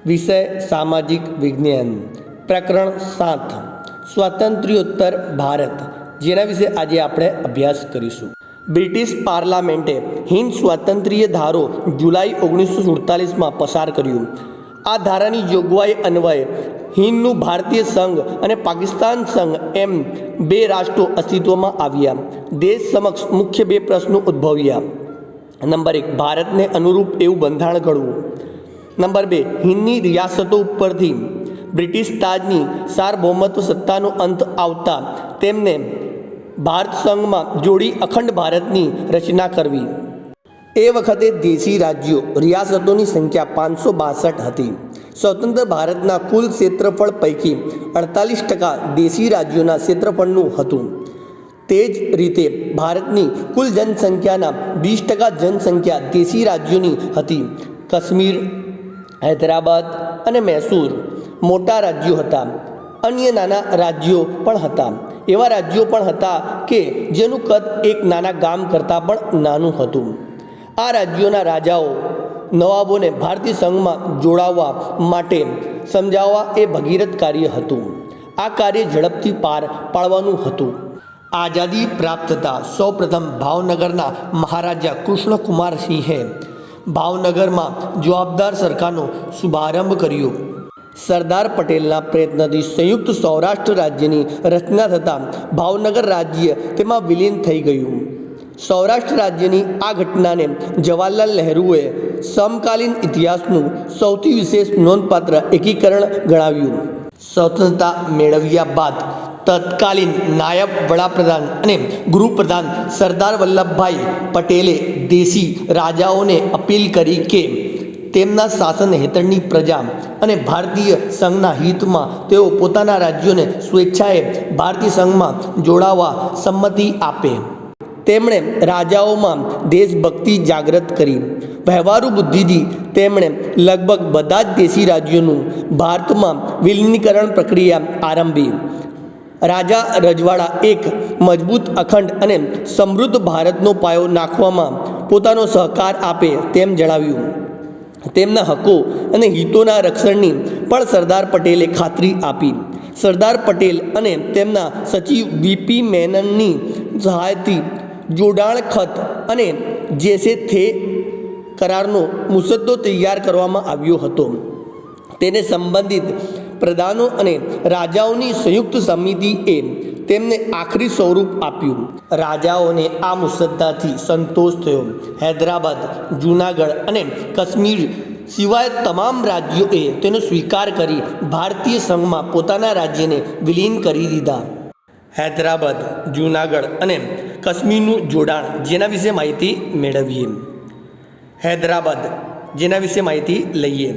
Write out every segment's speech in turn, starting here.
વિષય સામાજિક વિજ્ઞાન, પ્રકરણ 7 સ્વાતંત્ર્યોત્તર ભારત, જેના વિશે આજે આપણે અભ્યાસ કરીશું. બ્રિટિશ પાર્લામેન્ટે હિન્દ સ્વાતંત્ર્ય ધારો જુલાઈ 1947માં પસાર કર્યું. આ ધારાની જોગવાઈ અન્વયે હિન્દનું ભારતીય સંઘ અને પાકિસ્તાન સંઘ એમ બે રાષ્ટ્રો અસ્તિત્વમાં આવ્યા. દેશ સમક્ષ મુખ્ય બે પ્રશ્નો ઉદ્ભવ્યા. નંબર 1, ભારતને અનુરૂપ એવું બંધારણ ઘડવું. નંબર 2, હિન્દની રિયાસતો ઉપરથી બ્રિટિશ તાજની સાર્વભૌમત્વ સત્તાનો અંત આવતા તેમને ભારત સંઘમાં જોડી અખંડ ભારતની રચના કરવી. એ વખતે દેશી રાજ્યો રિયાસતોની સંખ્યા 562 હતી. સ્વતંત્ર ભારતના કુલ ક્ષેત્રફળ પૈકી 48% દેશી રાજ્યોના ક્ષેત્રફળનું હતું. તે જ રીતે ભારતની કુલ જનસંખ્યાના 20% જનસંખ્યા દેશી રાજ્યોની હતી. કાશ્મીર, હૈદરાબાદ અને મૈસૂર મોટા રાજ્યો હતા. અન્ય નાના રાજ્યો પણ હતા. એવા રાજ્યો પણ હતા કે જેનું કદ એક નાના ગામ કરતાં પણ નાનું હતું. આ રાજ્યોના રાજાઓ નવાબોને ભારતીય સંઘમાં જોડાવવા માટે સમજાવવા એ ભગીરથ કાર્ય હતું. આ કાર્ય ઝડપથી પાર પાડવાનું હતું. આઝાદી પ્રાપ્ત થતાં સૌપ્રથમ ભાવનગરના મહારાજા કૃષ્ણકુમાર સિંહે ભાવનગરમાં જવાબદાર સરકારનો શુભારંભ કર્યો. સરદાર પટેલના પ્રયત્નથી સંયુક્ત સૌરાષ્ટ્ર રાજ્યની રચના થતાં ભાવનગર રાજ્ય તેમાં વિલીન થઈ ગયું. સૌરાષ્ટ્ર રાજ્યની આ ઘટનાને જવાહરલાલ નહેરુએ સમકાલીન ઇતિહાસનું સૌથી વિશેષ નોંધપાત્ર એકીકરણ ગણાવ્યું. સ્વતંત્રતા મેળવ્યા બાદ તત્કાલીન નાયબ વડાપ્રધાન અને ગૃહપ્રધાન સરદાર વલ્લભભાઈ પટેલે દેશી રાજાઓને અપીલ કરી કે તેમના શાસન હેઠળની પ્રજા અને ભારતીય સંઘના હિતમાં તેઓ પોતાના રાજ્યોને સ્વેચ્છાએ ભારતીય સંઘમાં જોડાવા સંમતિ આપે. તેમણે રાજાઓમાં દેશભક્તિ જાગૃત કરી. વ્યવહારુ બુદ્ધિથી તેમણે લગભગ બધા જ દેશી રાજ્યોનું ભારતમાં વિલીનીકરણ પ્રક્રિયા આરંભી. રાજા રજવાડા એક મજબૂત, અખંડ અને સમૃદ્ધ ભારતનો પાયો નાખવામાં પોતાનો સહકાર આપે તેમ જણાવ્યું. તેમના હકો અને હિતોના રક્ષણની પણ સરદાર પટેલે ખાતરી આપી. સરદાર પટેલ અને તેમના સચિવ વીપી મેનનની સહાયથી જોડાણ ખત અને જેસે થે કરારનો મુસદ્દો તૈયાર કરવામાં આવ્યો હતો. તેને સંબંધિત પ્રધાનો અને રાજાઓની સંયુક્ત સમિતિએ તેમને આખરી સ્વરૂપ આપ્યું. રાજાઓને આ મુસદ્દાથી સંતોષ થયો. હૈદરાબાદ, જૂનાગઢ અને કાશ્મીર સિવાય તમામ રાજ્યોએ તેનો સ્વીકાર કરી ભારતીય સંઘમાં પોતાના રાજ્યને વિલીન કરી દીધા. હૈદરાબાદ, જૂનાગઢ અને કાશ્મીરનું જોડાણ, જેના વિશે માહિતી મેળવીએ. હૈદરાબાદ, જેના વિશે માહિતી લઈએ.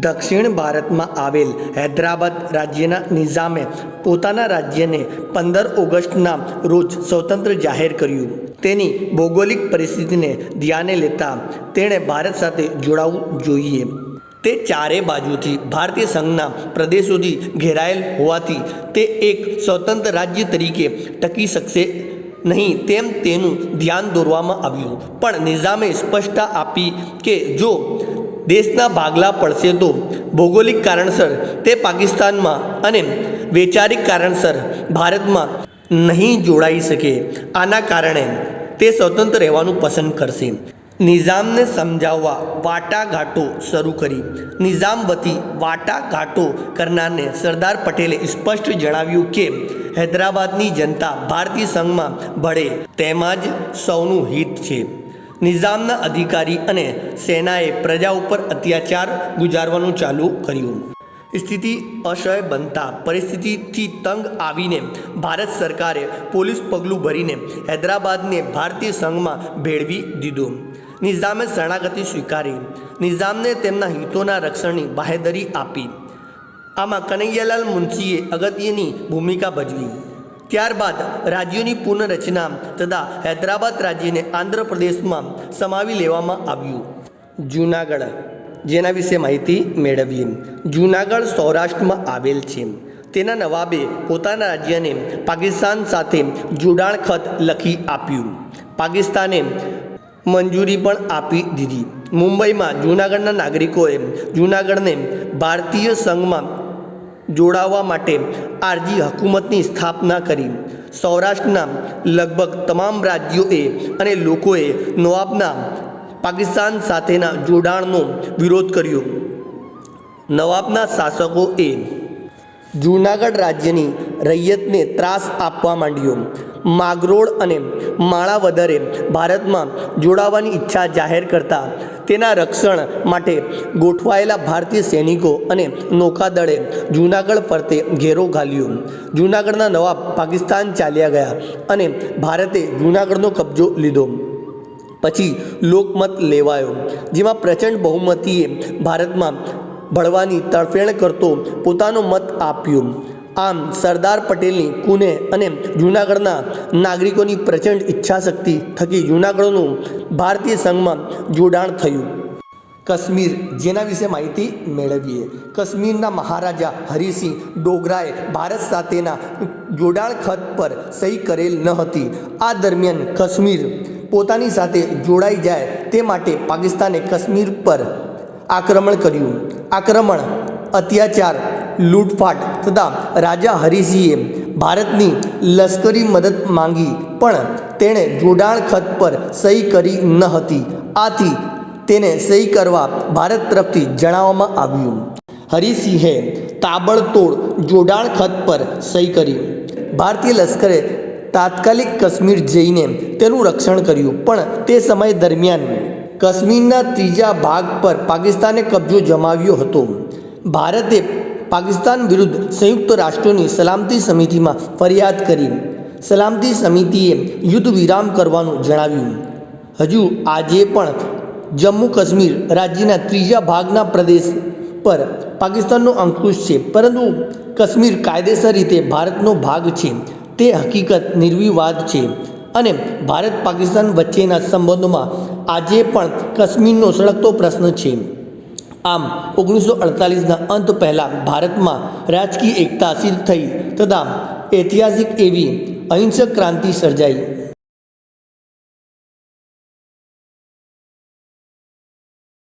દક્ષિણ ભારતમાં આવેલ હૈદરાબાદ રાજ્યના નિઝામે પોતાના રાજ્યને 15 ઓગસ્ટના રોજ સ્વતંત્ર જાહેર કર્યું. તેની ભૌગોલિક પરિસ્થિતિને ધ્યાને લેતા તેણે ભારત સાથે જોડાવું જોઈએ. તે ચારે બાજુથી ભારતીય સંઘના પ્રદેશોથી ઘેરાયેલ હોવાથી તે એક સ્વતંત્ર રાજ્ય તરીકે ટકી શકશે નહીં તેમ તેનું ધ્યાન દોરવામાં આવ્યું. પણ નિઝામે સ્પષ્ટતા આપી કે જો દેશના ભાગલા પડશે તો ભૌગોલિક કારણસર તે પાકિસ્તાનમાં અને વૈચારિક કારણસર ભારતમાં નહીં જોડાઈ શકે. આના કારણે તે સ્વતંત્ર રહેવાનું પસંદ કરશે. નિઝામને સમજાવવા વાટાઘાટો શરૂ કરી. નિઝામ વતી વાટાઘાટો કરનારને સરદાર પટેલે સ્પષ્ટ જણાવ્યું કે હૈદરાબાદની જનતા ભારતીય સંઘમાં ભળે તેમાં જ સૌનું હિત છે. નિઝામના અધિકારી અને સેનાએ પ્રજા ઉપર અત્યાચાર ગુજારવાનું ચાલુ કર્યું. સ્થિતિ અસહ્ય બનતા પરિસ્થિતિથી તંગ આવીને ભારત સરકારે પોલીસ પગલું ભરીને હૈદરાબાદને ભારતીય સંઘમાં ભેળવી દીધું. નિઝામે શરણાગતિ સ્વીકારી. નિઝામને તેમના હિતોના રક્ષણની બાહેધરી આપી. આમાં કનૈયાલાલ મુનશીએ અગત્યની ભૂમિકા ભજવી. ત્યારબાદ રાજ્યોની પુનઃરચના તથા હૈદરાબાદ રાજ્યને આંધ્રપ્રદેશમાં સમાવી લેવામાં આવ્યું. જૂનાગઢ, જેના વિશે માહિતી મેળવીએ. જૂનાગઢ સૌરાષ્ટ્રમાં આવેલ છે. તેના નવાબે પોતાના રાજ્યને પાકિસ્તાન સાથે જોડાણ ખત લખી આપ્યું. પાકિસ્તાને મંજૂરી પણ આપી દીધી. મુંબઈમાં જૂનાગઢના નાગરિકોએ જૂનાગઢને ભારતીય સંઘમાં જોડાવા માટે આરજી હકુમતની સ્થાપના કરી. સૌરાષ્ટ્રના લગભગ તમામ રાજ્યોએ અને લોકોએ નવાબના પાકિસ્તાન સાથેના જોડાણનો વિરોધ કર્યો. નવાબના શાસકોએ જૂનાગઢ રાજ્યની રૈયતને ત્રાસ આપવા માંડ્યો. માગરોળ અને માણાવદરે ભારતમાં જોડાવાની ઈચ્છા જાહેર કરતા તેના રક્ષણ માટે ગોઠવાયેલા ભારતીય સૈનિકો અને નૌકાદળે જૂનાગઢ ફરતે ઘેરો ઘાલ્યો. જૂનાગઢના નવાબ પાકિસ્તાન ચાલ્યા ગયા અને ભારતે જૂનાગઢનો કબજો લીધો. પછી લોકમત લેવાયો, જેમાં પ્રચંડ બહુમતીએ ભારતમાં ભળવાની તરફેણ કરતો પોતાનો મત આપ્યો. આમ સરદાર પટેલની કુને અને જૂનાગઢના નાગરિકોની પ્રચંડ ઈચ્છાશક્તિ થકી જૂનાગઢનું ભારતીય સંઘમાં જોડાણ થયું. કાશ્મીર, જેના વિશે માહિતી મેળવીએ. કાશ્મીરના મહારાજા હરિસિંહ ડોગરાએ ભારત સાથેના જોડાણ ખત પર સહી કરેલ ન હતી. આ દરમિયાન કાશ્મીર પોતાની સાથે જોડાઈ જાય તે માટે પાકિસ્તાને કાશ્મીર પર આક્રમણ કર્યું. આક્રમણ, અત્યાચાર, લૂંટફાટ થતાં રાજા હરિસિંહે ભારતની લશ્કરી મદદ માંગી, પણ તેણે જોડાણ ખત પર સહી કરી ન હતી. આથી તેને સહી કરવા ભારત તરફથી જણાવવામાં આવ્યું. હરિસિંહે તાબડતોડ જોડાણ ખત પર સહી કરી. ભારતીય લશ્કરે તાત્કાલિક કાશ્મીર જઈને તેનું રક્ષણ કર્યું, પણ તે સમય દરમિયાન કાશ્મીરના ત્રીજા ભાગ પર પાકિસ્તાને કબજો જમાવ્યો હતો. ભારતે પાકિસ્તાન વિરુદ્ધ સંયુક્ત રાષ્ટ્રોની સલામતી સમિતિમાં ફરિયાદ કરી. સલામતી સમિતિએ યુદ્ધ વિરામ કરવાનું જણાવ્યું. હજુ આજે પણ જમ્મુ કાશ્મીર રાજ્યના ત્રીજા ભાગના પ્રદેશ પર પાકિસ્તાનનો અંકુશ છે, પરંતુ કાશ્મીર કાયદેસર રીતે ભારતનો ભાગ છે તે હકીકત નિર્વિવાદ છે અને ભારત પાકિસ્તાન વચ્ચેના સંબંધોમાં આજે પણ કાશ્મીરનો સળગતો પ્રશ્ન છે. આમ 1948ના અંત પહેલાં ભારતમાં રાજકીય એકતા સિદ્ધ થઈ તથા ઐતિહાસિક એવી અહિંસક ક્રાંતિ સર્જાઈ.